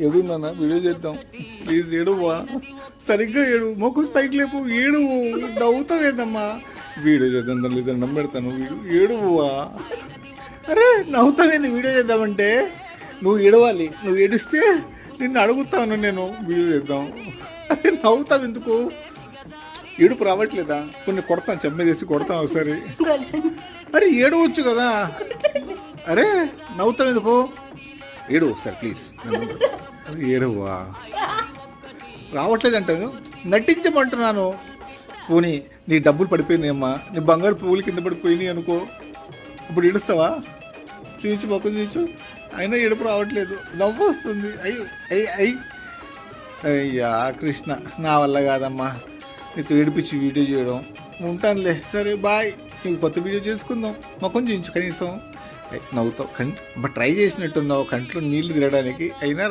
ఏడు నాన్న వీడియో చేద్దాం ప్లీజ్ ఏడువా, సరిగ్గా ఏడు, మొక్క పైకి లేపు, ఏడువు, నవ్వుతావేదమ్మా, వీడియో చేద్దాం తల్లి దండం పెడతాను, ఏడువా, అరే నవ్వుతావేంది వీడియో చేద్దామంటే, నువ్వు ఏడవాలి, నువ్వు ఏడిస్తే నిన్ను అడుగుతాను నేను వీడియో చేద్దాం, అరే నవ్వుతావు ఎందుకు, ఏడుపు రావట్లేదా, కొన్ని కొడతాను చెమ్మ చేసి కొడతాను ఒకసారి, అరే ఏడవచ్చు కదా, అరే నవ్వుతావు ఎందుకు, ఏడు ఒకసారి ప్లీజ్, ఏడువా, రావట్లేదంటాను, నటించమంటున్నాను, పోనీ నీ డబ్బులు పడిపోయినాయి అమ్మా, నీ బంగారు పువ్వులు కింద పడిపోయినాయి అనుకో, ఇప్పుడు ఏడుస్తావా, చూయించు మొక్క చూయించు, అయినా ఏడుపు రావట్లేదు, నవ్వు వస్తుంది, అయ్యో అయ్యా కృష్ణ, నా వల్ల కాదమ్మా నీతో ఏడిపించి వీడియో చేయడం, ఉంటానులే, సరే బాయ్, నీకు కొత్త వీడియో చేసుకుందాం, మొక్కం చూయించు కనీసం, నవ్వుతావు, బట్ ట్రై చేసినట్టున్నావు కంట్లో నీళ్లు తిరగడానికి, అయినా